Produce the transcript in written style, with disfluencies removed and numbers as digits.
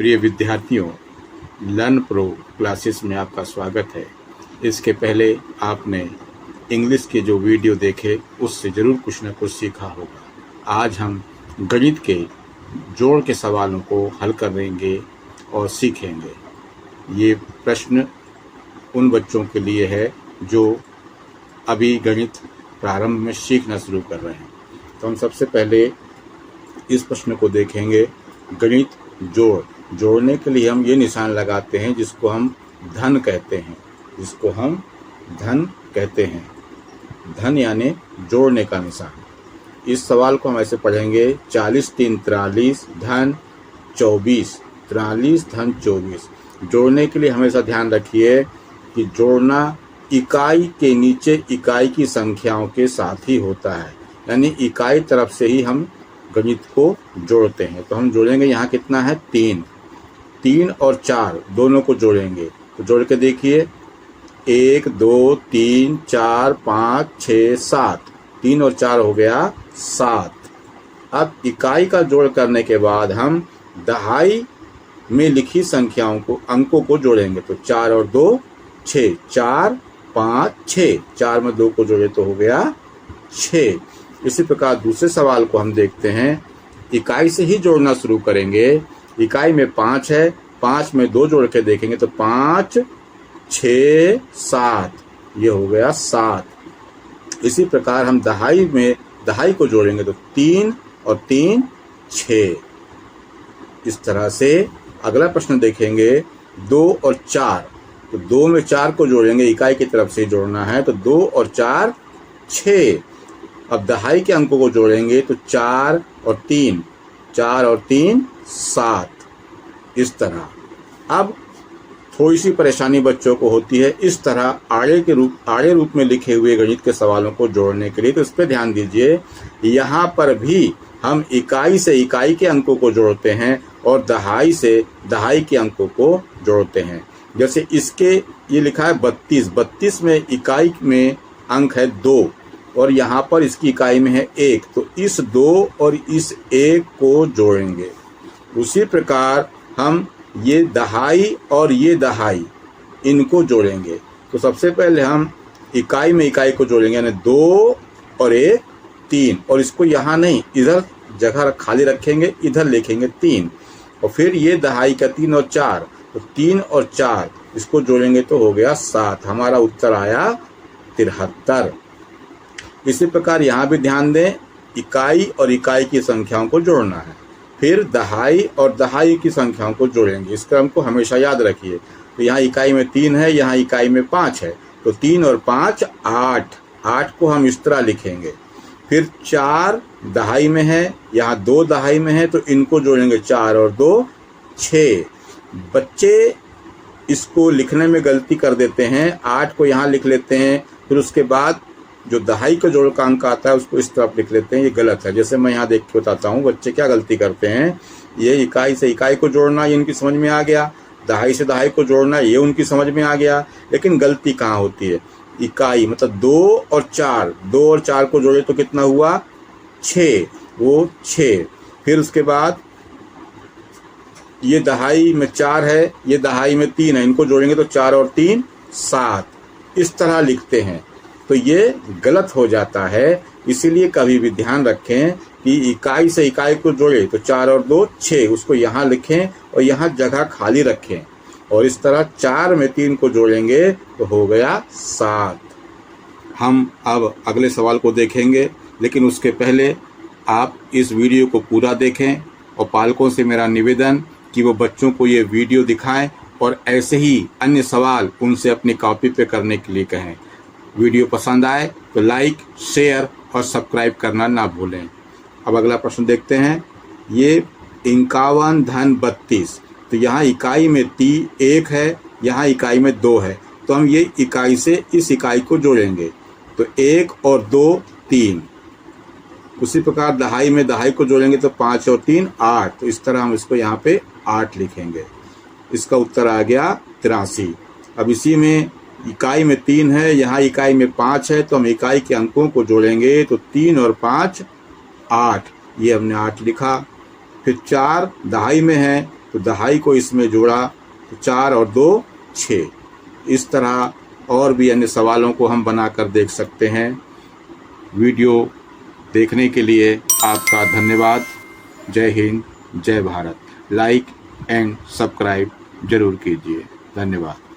प्रिय विद्यार्थियों, learn pro classes में आपका स्वागत है। इसके पहले आपने इंग्लिश के जो वीडियो देखे उससे ज़रूर कुछ न कुछ सीखा होगा। आज हम गणित के जोड़ के सवालों को हल करेंगे और सीखेंगे। ये प्रश्न उन बच्चों के लिए है जो अभी गणित प्रारंभ में सीखना शुरू कर रहे हैं। तो हम सबसे पहले इस प्रश्न को देखेंगे। गणित जोड़ने के लिए हम ये निशान लगाते हैं जिसको हम धन कहते हैं। धन यानी जोड़ने का निशान। इस सवाल को हम ऐसे पढ़ेंगे 40 3 43 धन 24। 43 धन 24। जोड़ने के लिए हमेशा ध्यान रखिए कि जोड़ना इकाई के नीचे इकाई की संख्याओं के साथ ही होता है, यानी इकाई तरफ से ही हम गणित को जोड़ते हैं। तो हम जोड़ेंगे, यहाँ कितना है 3 और 4 दोनों को जोड़ेंगे। तो जोड़ के देखिए 1 2 3 4 5 6 7। 3 और 4 हो गया 7। अब इकाई का जोड़ करने के बाद हम दहाई में लिखी संख्याओं को अंकों को जोड़ेंगे। तो 4 और 2 6। 4 5 6। 4 में 2 को जोड़े तो हो गया 6। इसी प्रकार दूसरे सवाल को हम देखते हैं। इकाई से ही जोड़ना शुरू करेंगे। इकाई में 5 है, 5 में 2 जोड़ के देखेंगे तो 5 6 7, ये हो गया 7। इसी प्रकार हम दहाई में दहाई को जोड़ेंगे तो 3 और 3 6। इस तरह से अगला प्रश्न देखेंगे 2 और 4। तो 2 में 4 को जोड़ेंगे, इकाई की तरफ से जोड़ना है। तो 2 और 4 6। अब दहाई के अंकों को जोड़ेंगे तो 4 और 3 7। इस तरह अब थोड़ी सी परेशानी बच्चों को होती है इस तरह आड़े रूप में लिखे हुए गणित के सवालों को जोड़ने के लिए। तो इस पर ध्यान दीजिए, यहाँ पर भी हम इकाई से इकाई के अंकों को जोड़ते हैं और दहाई से दहाई के अंकों को जोड़ते हैं। जैसे इसके ये लिखा है 32। 32 में इकाई में अंक है 2 और यहाँ पर इसकी इकाई में है 1। तो इस 2 और इस 1 को जोड़ेंगे। उसी प्रकार हम ये दहाई और ये दहाई इनको जोड़ेंगे। तो सबसे पहले हम इकाई में इकाई को जोड़ेंगे, यानी 2 और 1 3। और इसको यहाँ नहीं, इधर जगह खाली रखेंगे, इधर लिखेंगे 3। और फिर ये दहाई का 3 और 4। तो 3 और 4 इसको जोड़ेंगे तो हो गया 7। हमारा उत्तर आया 73। इसी प्रकार यहाँ भी ध्यान दें, इकाई और इकाई की संख्याओं को जोड़ना है। फिर दहाई और दहाई की संख्याओं को जोड़ेंगे। इस क्रम को हमेशा याद रखिए। तो यहाँ इकाई में 3 है, यहाँ इकाई में 5 है। तो 3 और 5 8। 8 को हम इस तरह लिखेंगे। फिर 4 दहाई में है, यहाँ 2 दहाई में है, तो इनको जोड़ेंगे। 4 और 2 6। बच्चे इसको लिखने में गलती कर देते हैं। 8 को यहाँ लिख लेते हैं, फिर उसके बाद जो दहाई का जोड़ का अंक आता है उसको इस तरफ लिख लेते हैं। ये गलत है। जैसे मैं यहाँ देख के बताता हूँ बच्चे क्या गलती करते हैं। ये इकाई से इकाई को जोड़ना ये उनकी समझ में आ गया, दहाई से दहाई को जोड़ना ये उनकी समझ में आ गया, लेकिन गलती कहाँ होती है। इकाई मतलब 2 और 4। 2 और 4 को जोड़े तो कितना हुआ 6, वो 6। फिर उसके बाद ये दहाई में 4 है, ये दहाई में 3 है, इनको जोड़ेंगे तो 4 और 3 7। इस तरह लिखते हैं तो ये गलत हो जाता है। इसीलिए कभी भी ध्यान रखें कि इकाई से इकाई को जोड़े तो 4 और 2 6, उसको यहाँ लिखें और यहाँ जगह खाली रखें। और इस तरह 4 में 3 को जोड़ेंगे तो हो गया 7। हम अब अगले सवाल को देखेंगे, लेकिन उसके पहले आप इस वीडियो को पूरा देखें और पालकों से मेरा निवेदन कि वो बच्चों को ये वीडियो दिखाएं और ऐसे ही अन्य सवाल उनसे अपनी कॉपी पे करने के लिए कहें। वीडियो पसंद आए तो लाइक, शेयर और सब्सक्राइब करना ना भूलें। अब अगला प्रश्न देखते हैं। ये 51 धन 32। तो यहाँ इकाई में 1 है, यहाँ इकाई में 2 है। तो हम ये इकाई से इस इकाई को जोड़ेंगे। तो 1 और 2 3। उसी प्रकार दहाई में दहाई को जोड़ेंगे तो 5 और 3 8। तो इस तरह हम इसको यहाँ पे 8 लिखेंगे। इसका उत्तर आ गया 83। अब इसी में इकाई में 3 है, यहाँ इकाई में 5 है, तो हम इकाई के अंकों को जोड़ेंगे तो 3 और 5 8। ये हमने 8 लिखा। फिर 4 दहाई में है, तो दहाई को इसमें जोड़ा तो 4 और 2 6। इस तरह और भी अन्य सवालों को हम बनाकर देख सकते हैं। वीडियो देखने के लिए आपका धन्यवाद। जय हिंद, जय भारत। लाइक एंड सब्सक्राइब जरूर कीजिए। धन्यवाद।